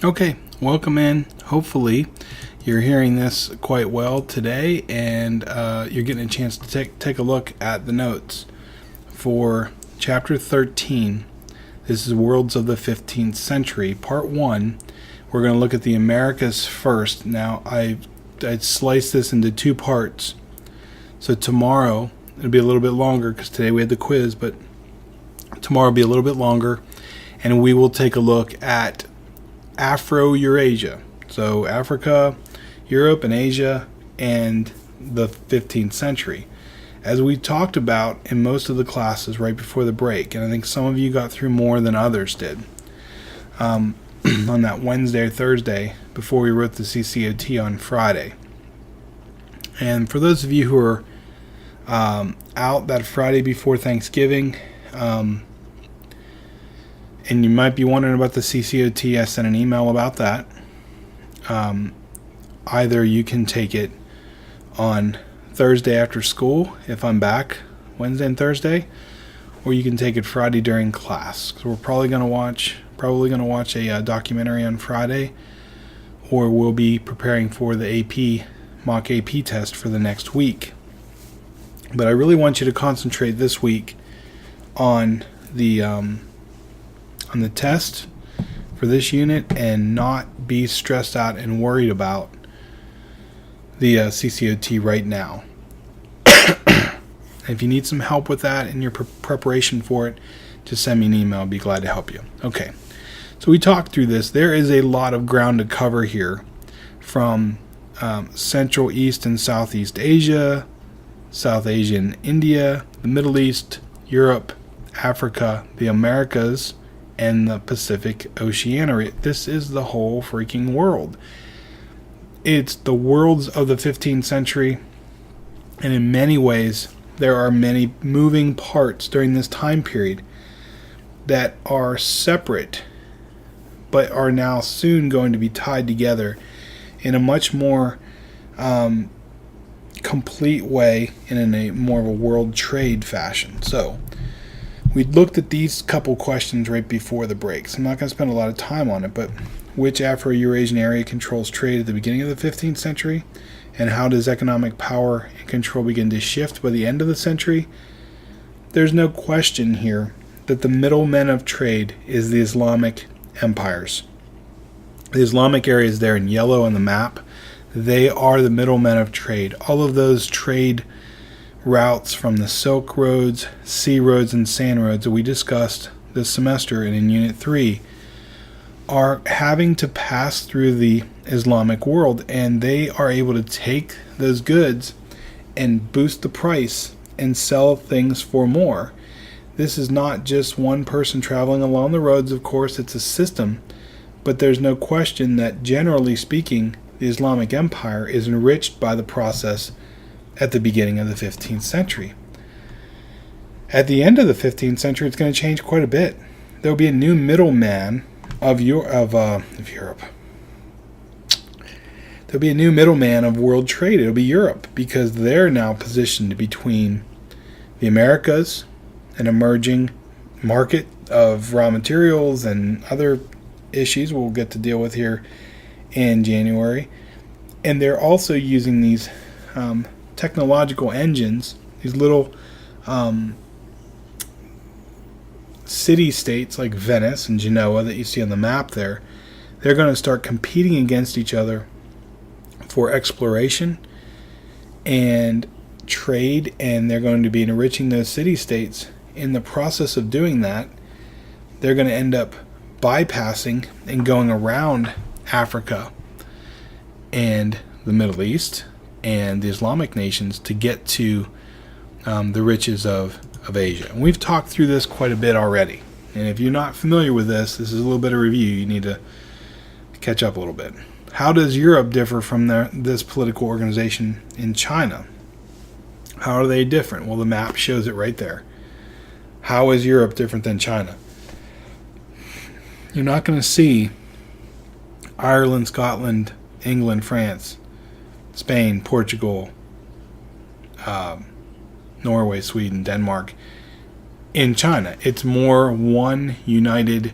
Okay, welcome in. Hopefully you're hearing this quite well today, and you're getting a chance to take a look at the notes for Chapter 13. This is Worlds of the 15th Century, Part 1. We're going to look at the Americas first. Now, I'd sliced this into two parts. So tomorrow, it'll be a little bit longer because today we had the quiz, but tomorrow will be a little bit longer, and we will take a look at Afro-Eurasia. So Africa, Europe, and Asia, and the 15th century. As we talked about in most of the classes right before the break, and I think some of you got through more than others did, on that Wednesday or Thursday before we wrote the CCOT on Friday. And for those of you who are out that Friday before Thanksgiving, and you might be wondering about the CCOT, I sent an email about that. Either you can take it on Thursday after school, if I'm back Wednesday and Thursday, or you can take it Friday during class. So we're probably going to watch a documentary on Friday, or we'll be preparing for the AP mock AP test for the next week. But I really want you to concentrate this week on the test for this unit and not be stressed out and worried about the CCOT right now. If you need some help with that in your preparation for it, just send me an email. I'll be glad to help you. Okay, so we talked through this. There is a lot of ground to cover here, from Central, East, and Southeast Asia, South Asia and India, the Middle East, Europe, Africa, the Americas, and the Pacific Oceania. This is the whole freaking world. It's the worlds of the 15th century, and in many ways there are many moving parts during this time period that are separate but are now soon going to be tied together in a much more complete way, and in a more of a world trade fashion. So we looked at these couple questions right before the breaks. I'm not going to spend a lot of time on it, but which Afro-Eurasian area controls trade at the beginning of the 15th century? And how does economic power and control begin to shift by the end of the century? There's no question here that the middlemen of trade is the Islamic empires. The Islamic areas there in yellow on the map, they are the middlemen of trade. All of those trade routes from the Silk Roads, Sea Roads, and Sand Roads that we discussed this semester and in Unit 3 are having to pass through the Islamic world, and they are able to take those goods and boost the price and sell things for more. This is not just one person traveling along the roads, of course, it's a system, but there's no question that generally speaking, the Islamic Empire is enriched by the process at the beginning of the 15th century. At the end of the 15th century, it's going to change quite a bit. There will be a new middleman of Europe. There'll be a new middleman of world trade. It'll be Europe, because they're now positioned between the Americas, an emerging market of raw materials and other issues we'll get to deal with here in January. And they're also using these technological engines, these little city-states like Venice and Genoa that you see on the map there. They're going to start competing against each other for exploration and trade, and they're going to be enriching those city-states. In the process of doing that, they're going to end up bypassing and going around Africa and the Middle East and the Islamic nations to get to the riches of Asia. And we've talked through this quite a bit already. And if you're not familiar with this is a little bit of review. You need to catch up a little bit. How does Europe differ from this political organization in China? How are they different? Well, the map shows it right there. How is Europe different than China? You're not going to see Ireland, Scotland, England, France, Spain, Portugal, Norway, Sweden, Denmark in China. It's more one united,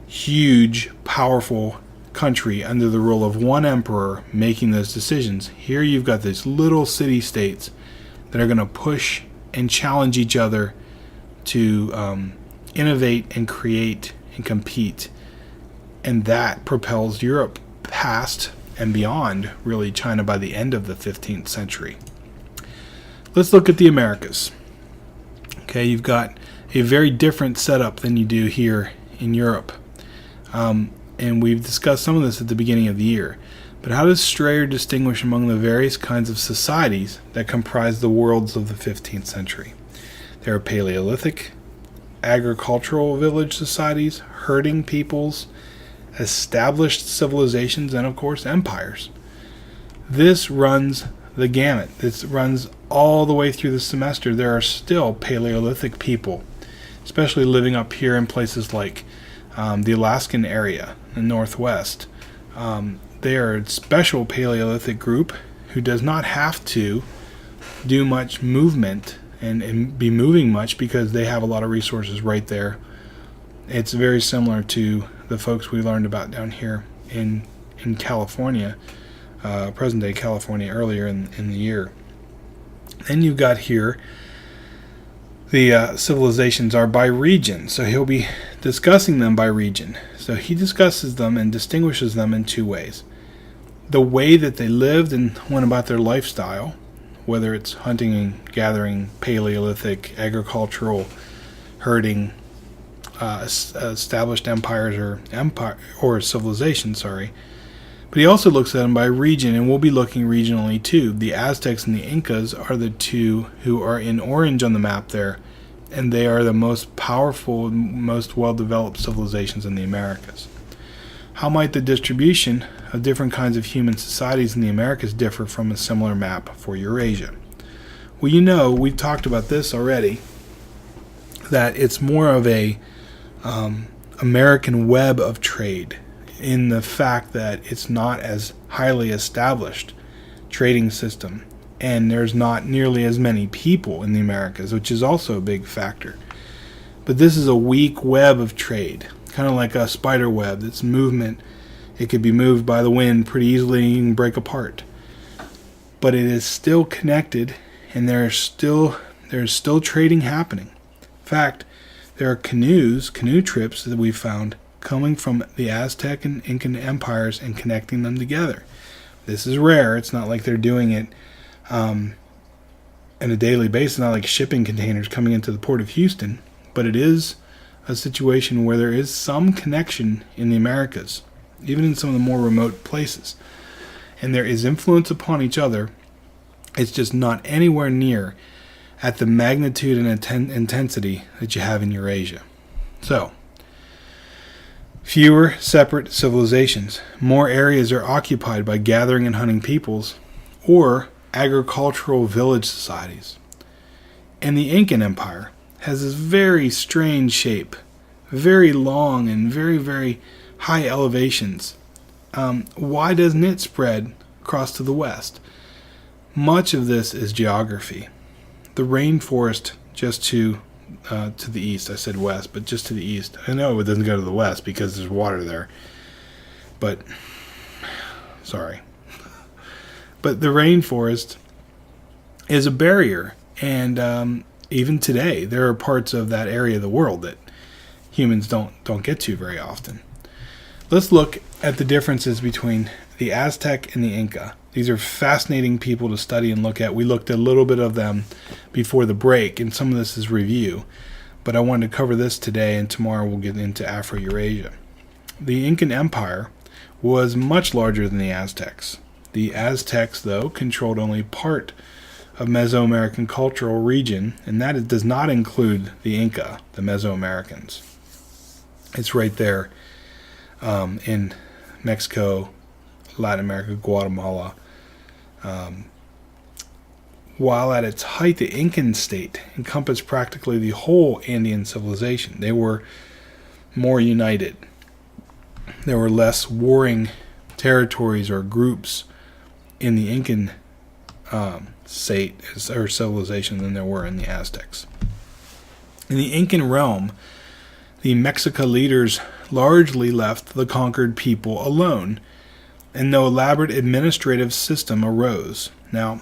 huge, powerful powerful country under the rule of one emperor making those decisions. Here you've got these little city-states that are going to push and challenge each other to innovate and create and compete. And that propels Europe past and beyond, really, China by the end of the 15th century. Let's look at the Americas. Okay, you've got a very different setup than you do here in Europe. And we've discussed some of this at the beginning of the year. But how does Strayer distinguish among the various kinds of societies that comprise the worlds of the 15th century? There are Paleolithic, agricultural village societies, herding peoples, established civilizations, and of course empires. This runs the gamut. This runs all the way through the semester. There are still Paleolithic people, especially living up here in places like the Alaskan area, the Northwest. They are a special Paleolithic group who does not have to do much movement and be moving much because they have a lot of resources right there. It's very similar to the folks we learned about down here in California, present-day California, earlier in the year. Then you've got here the civilizations are by region, so he'll be discussing them by region. So he discusses them and distinguishes them in two ways. The way that they lived and went about their lifestyle, whether it's hunting and gathering, Paleolithic, agricultural, herding, established empires or civilizations, But he also looks at them by region, and we'll be looking regionally too. The Aztecs and the Incas are the two who are in orange on the map there, and they are the most powerful, most well-developed civilizations in the Americas. How might the distribution of different kinds of human societies in the Americas differ from a similar map for Eurasia? Well, you know, we've talked about this already, that it's more of a American web of trade, in the fact that it's not as highly established trading system, and there's not nearly as many people in the Americas, which is also a big factor. But this is a weak web of trade, kind of like a spider web. That's movement. It could be moved by the wind pretty easily and break apart. But it is still connected, and there's still trading happening. In fact, there are canoe trips that we found coming from the Aztec and Incan empires and connecting them together. This is rare. It's not like they're doing it on a daily basis, not like shipping containers coming into the port of Houston, but it is a situation where there is some connection in the Americas, even in some of the more remote places. And there is influence upon each other. It's just not anywhere near at the magnitude and intensity that you have in Eurasia. So, fewer separate civilizations. More areas are occupied by gathering and hunting peoples or agricultural village societies. And the Incan Empire has this very strange shape, very long and very, very high elevations. Why doesn't it spread across to the west? Much of this is geography. The rainforest just to the east. I said west, but just to the east. I know it doesn't go to the west because there's water there. But, sorry. But the rainforest is a barrier. And even today, there are parts of that area of the world that humans don't get to very often. Let's look at the differences between the Aztec and the Inca. These are fascinating people to study and look at. We looked at a little bit of them before the break, and some of this is review. But I wanted to cover this today, and tomorrow we'll get into Afro-Eurasia. The Incan Empire was much larger than the Aztecs. The Aztecs, though, controlled only part of Mesoamerican cultural region, and that does not include the Inca, the Mesoamericans. It's right there in Mexico, Latin America, Guatemala. While at its height, the Incan state encompassed practically the whole Andean civilization. They were more united. There were less warring territories or groups in the Incan state or civilization than there were in the Aztecs. In the Incan realm, the Mexica leaders largely left the conquered people alone, and no elaborate administrative system arose. Now,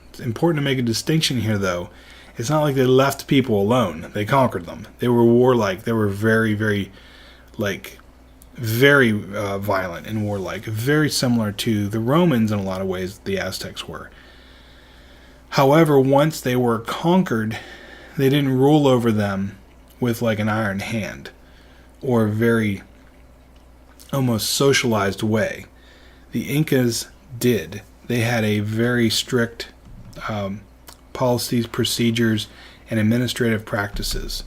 it's important to make a distinction here, though. It's not like they left people alone. They conquered them. They were warlike. They were very, very, violent and warlike. Very similar to the Romans in a lot of ways, the Aztecs were. However, once they were conquered, they didn't rule over them with like an iron hand or a very almost socialized way. The Incas did. They had a very strict policies, procedures, and administrative practices.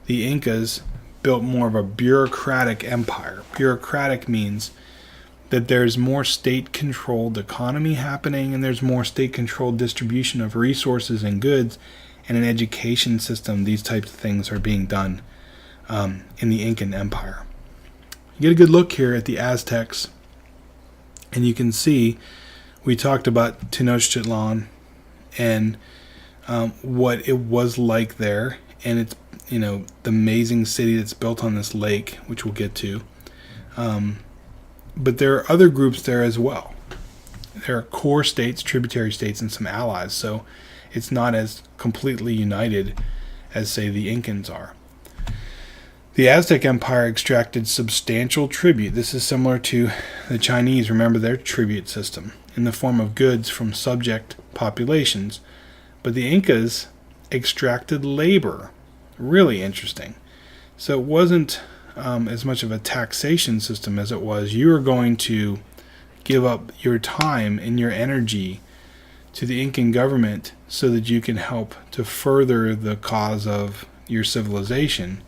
The Incas built more of a bureaucratic empire. Bureaucratic means that there's more state-controlled economy happening, and there's more state-controlled distribution of resources and goods, and an education system. These types of things are being done in the Incan Empire. You get a good look here at the Aztecs, and you can see we talked about Tenochtitlan and what it was like there, and it's the amazing city that's built on this lake, which we'll get to. But there are other groups there as well. There are core states, tributary states, and some allies, so it's not as completely united as, say, the Incans are. The Aztec Empire extracted substantial tribute. This is similar to the Chinese, remember their tribute system, in the form of goods from subject populations. But the Incas extracted labor. Really interesting. So it wasn't as much of a taxation system as it was you are going to give up your time and your energy to the Incan government so that you can help to further the cause of your civilization,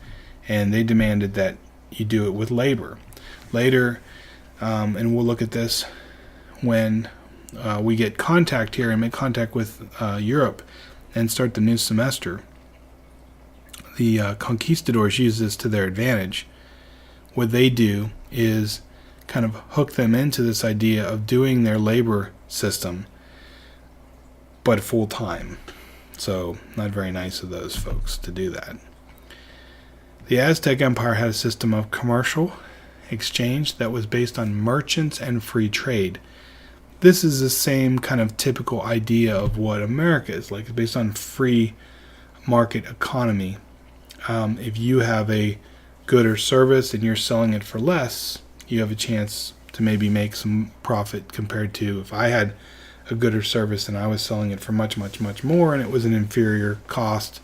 and they demanded that you do it with labor. Later, and we'll look at this when we get contact here and make contact with Europe and start the new semester. The conquistadors use this to their advantage. What they do is kind of hook them into this idea of doing their labor system, but full time. So not very nice of those folks to do that. The Aztec Empire had a system of commercial exchange that was based on merchants and free trade. This is the same kind of typical idea of what America is like. It's based on free market economy. If you have a good or service and you're selling it for less, you have a chance to maybe make some profit compared to if I had a good or service and I was selling it for much, much, much more and it was an inferior cost.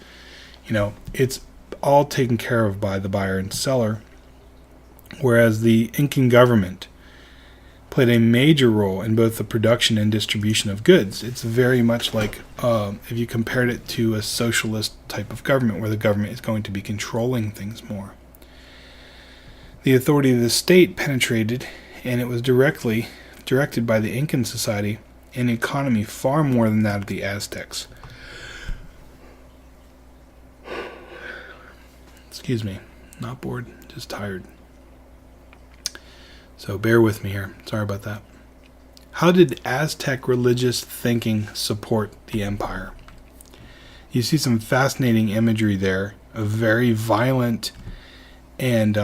It's all taken care of by the buyer and seller. Whereas the Incan government played a major role in both the production and distribution of goods. It's very much like if you compared it to a socialist type of government where the government is going to be controlling things more. The authority of the state penetrated, and it was directed by the Incan society and economy far more than that of the Aztecs. Excuse me, not bored, just tired. So bear with me here. Sorry about that. How did Aztec religious thinking support the empire? You see some fascinating imagery there, a very violent, and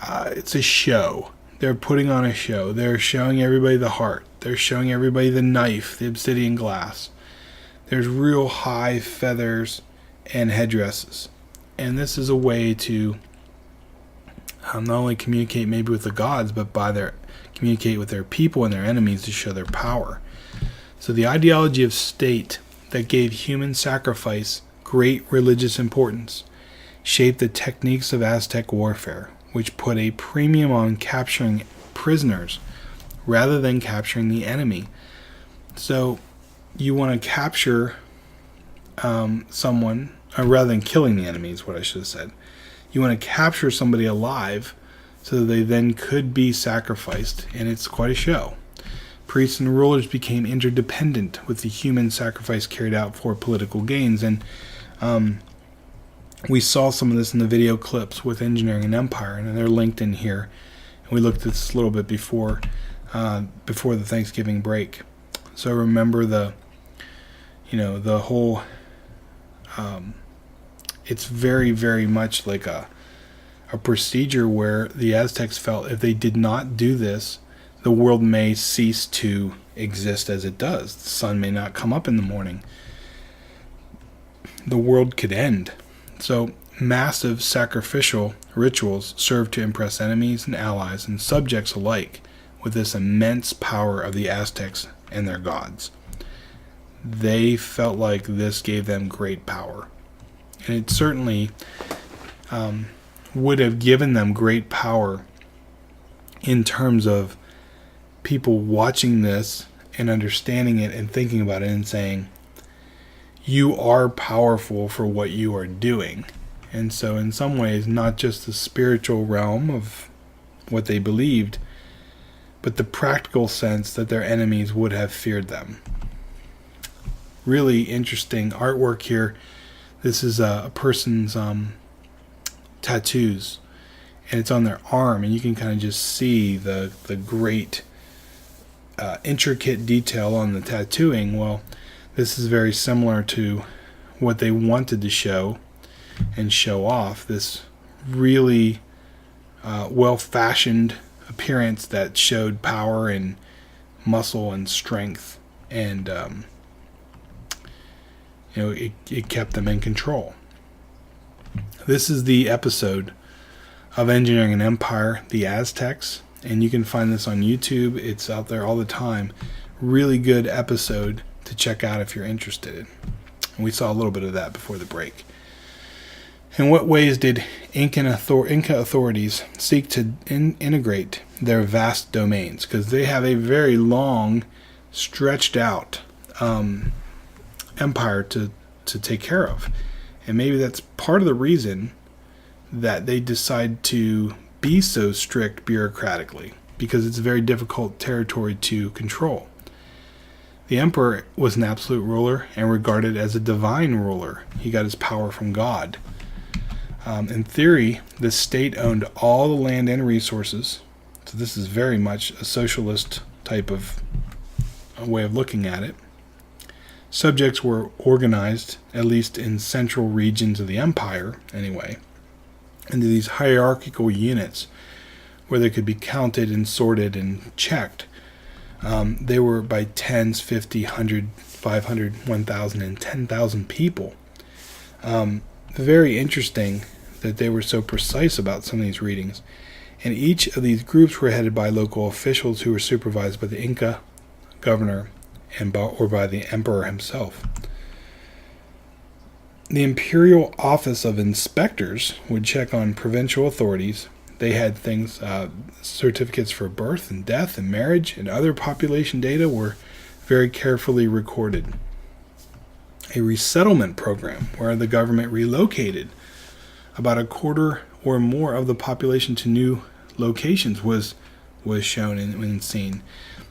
it's a show. They're putting on a show. They're showing everybody the heart. They're showing everybody the knife, the obsidian glass. There's real high feathers and headdresses. And this is a way to not only communicate maybe with the gods, but communicate with their people and their enemies to show their power. So the ideology of state that gave human sacrifice great religious importance shaped the techniques of Aztec warfare, which put a premium on capturing prisoners rather than capturing the enemy. So you want to capture someone, or rather than killing the enemy is what I should have said. You want to capture somebody alive so that they then could be sacrificed, and it's quite a show. Priests and rulers became interdependent with the human sacrifice carried out for political gains, and we saw some of this in the video clips with Engineering an Empire, and they're linked in here. And we looked at this a little bit before the Thanksgiving break. So remember the whole. It's very, very much like a a procedure where the Aztecs felt if they did not do this, the world may cease to exist as it does. The sun may not come up in the morning. The world could end. So massive sacrificial rituals served to impress enemies and allies and subjects alike with this immense power of the Aztecs and their gods. They felt like this gave them great power. And it certainly would have given them great power in terms of people watching this and understanding it and thinking about it and saying, you are powerful for what you are doing. And so in some ways, not just the spiritual realm of what they believed, but the practical sense that their enemies would have feared them. Really interesting artwork here. This is a person's tattoos, and it's on their arm, and you can kind of just see the great intricate detail on the tattooing. Well, this is very similar to what they wanted to show and show off, this really well-fashioned appearance that showed power and muscle and strength, and it kept them in control. This is the episode of Engineering an Empire, the Aztecs, and you can find this on YouTube. It's out there all the time. Really good episode to check out if you're interested. And we saw a little bit of that before the break. In what ways did Inca authorities seek to integrate their vast domains? Because they have a very long, stretched out empire to take care of. And maybe that's part of the reason that they decide to be so strict bureaucratically, because it's a very difficult territory to control. The emperor was an absolute ruler and regarded as a divine ruler. He got his power from God. In theory, the state owned all the land and resources. So this is very much a socialist type of way of looking at it. Subjects were organized, at least in central regions of the empire anyway, into these hierarchical units where they could be counted and sorted and checked. They were by tens, 50, 100, 500, 1,000, and 10,000 people. Very interesting that they were so precise about some of these readings. And each of these groups were headed by local officials who were supervised by the Inca governor or by the emperor himself. The Imperial Office of Inspectors would check on provincial authorities. They had things, certificates for birth and death and marriage, and other population data were very carefully recorded. A resettlement program where the government relocated about a quarter or more of the population to new locations was shown and seen.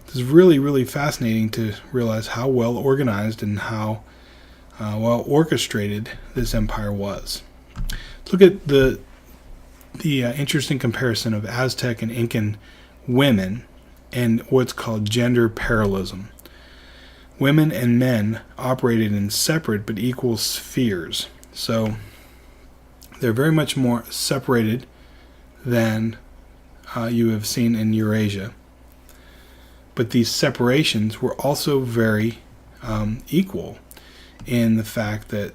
This is really, really fascinating to realize how well organized and how well orchestrated this empire was. Look at the interesting comparison of Aztec and Incan women and what's called gender parallelism. Women and men operated in separate but equal spheres. So they're very much more separated than you have seen in Eurasia. But these separations were also very equal in the fact that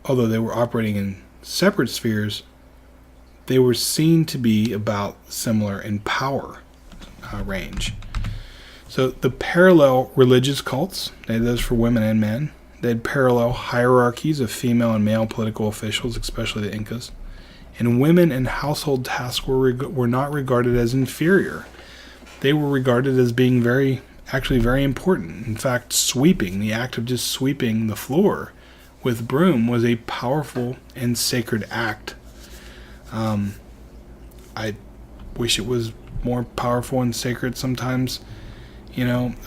although they were operating in separate spheres, they were seen to be about similar in power range. So the parallel religious cults, they had those for women and men. They had parallel hierarchies of female and male political officials, especially the Incas. And women and household tasks were not regarded as inferior. They were regarded as being very important. In fact, sweeping, the act of just sweeping the floor with broom was a powerful and sacred act. I wish it was more powerful and sacred sometimes,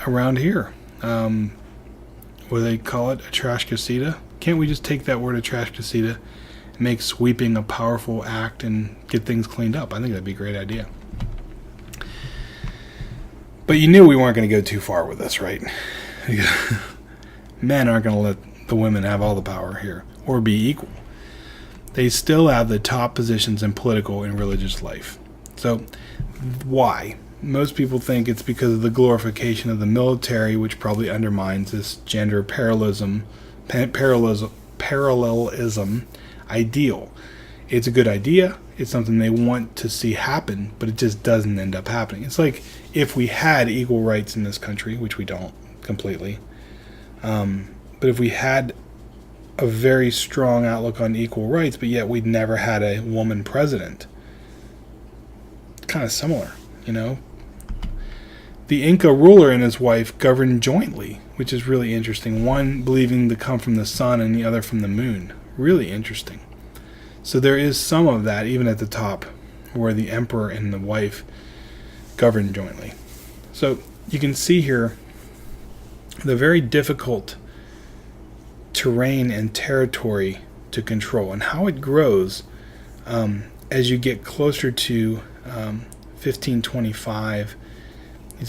around here. What do they call it? A trash casita? Can't we just take that word, a trash casita, and make sweeping a powerful act and get things cleaned up? I think that'd be a great idea. But you knew we weren't going to go too far with this, right? Men aren't going to let the women have all the power here or be equal. they still have the top positions in political and religious life. So why? Most people think it's because of the glorification of the military, which probably undermines this gender parallelism ideal. It's a good idea. It's something they want to see happen, but it just doesn't end up happening. It's like if we had equal rights in this country, which we don't completely, but if we had a very strong outlook on equal rights, but yet we'd never had a woman president. Kind of similar, you know. The Inca ruler and his wife governed jointly, which is really interesting. One believing to come from the sun and the other from the moon. Really interesting. So there is some of that even at the top, where the emperor and the wife govern jointly. So you can see here the very difficult terrain and territory to control and how it grows as you get closer to 1525.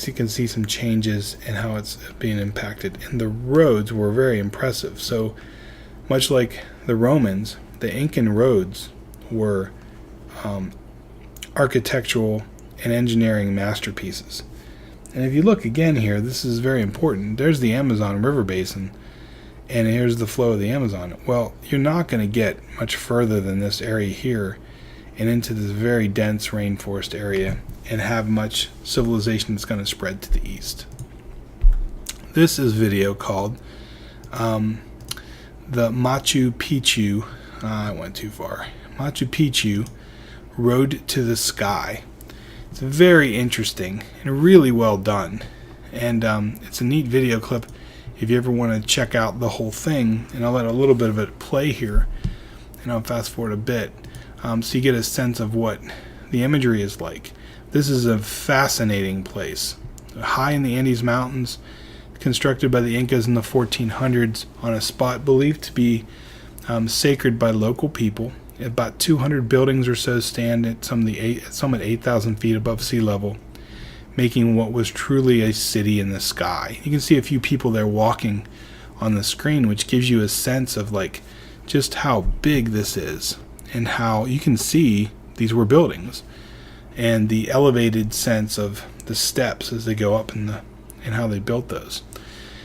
You can see some changes in how it's being impacted. And the roads were very impressive. So much like the Romans, the Incan roads were architectural and engineering masterpieces. And if you look again here, this is very important. There's the Amazon River Basin, and here's the flow of the Amazon. Well, you're not going to get much further than this area here and into this very dense rainforest area and have much civilization that's going to spread to the east. This is video called the Machu Picchu, I went too far, Machu Picchu Road to the Sky. It's very interesting and really well done. And it's a neat video clip if you ever want to check out the whole thing. And I'll let a little bit of it play here, and I'll fast forward a bit so you get a sense of what the imagery is like. This is a fascinating place. High in the Andes Mountains, constructed by the Incas in the 1400s on a spot believed to be sacred by local people. About 200 buildings or so stand at some at 8,000 feet above sea level, making what was truly a city in the sky. You can see a few people there walking on the screen, which gives you a sense of like just how big this is and how you can see these were buildings and the elevated sense of the steps as they go up and how they built those.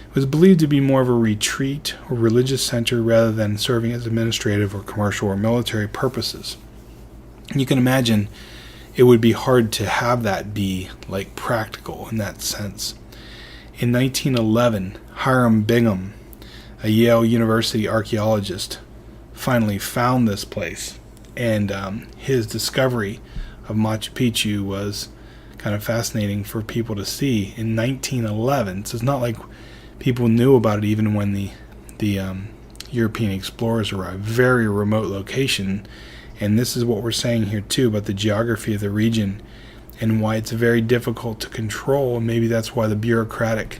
It was believed to be more of a retreat or religious center rather than serving as administrative or commercial or military purposes. And you can imagine it would be hard to have that be like practical in that sense. In 1911, Hiram Bingham, a Yale University archaeologist, finally found this place, and his discovery of Machu Picchu was kind of fascinating for people to see in 1911. So it's not like people knew about it even when the European explorers arrived. Very remote location, and this is what we're saying here too about the geography of the region and why it's very difficult to control. And maybe that's why the bureaucratic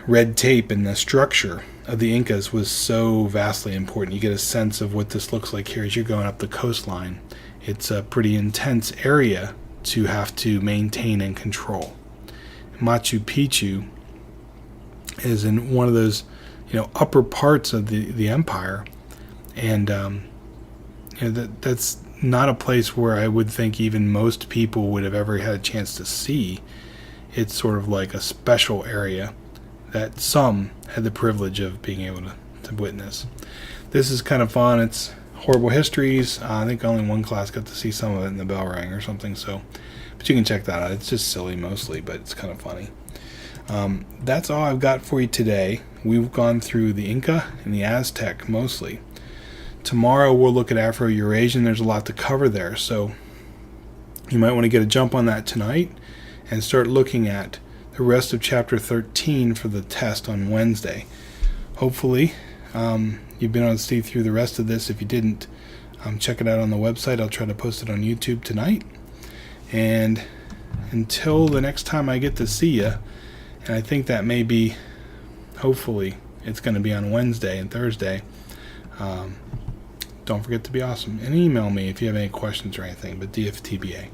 red tape and the structure of the Incas was so vastly important. You get a sense of what this looks like here as you're going up the coastline. It's a pretty intense area to have to maintain and control. Machu Picchu is in one of those, upper parts of the empire, and that's not a place where I would think even most people would have ever had a chance to see. It's sort of like a special area that some had the privilege of being able to witness. This is kind of fun. It's horrible histories. I think only one class got to see some of it in the bell rang or something. So, but you can check that out. It's just silly mostly, but it's kind of funny. That's all I've got for you today. We've gone through the Inca and the Aztec mostly. Tomorrow we'll look at Afro-Eurasian. There's a lot to cover there, so you might want to get a jump on that tonight and start looking at the rest of Chapter 13 for the test on Wednesday. Hopefully you've been able to see through the rest of this. If you didn't, check it out on the website. I'll try to post it on YouTube tonight. And until the next time I get to see you, and I think that may be, hopefully, it's going to be on Wednesday and Thursday. Don't forget to be awesome. And email me if you have any questions or anything, but DFTBA.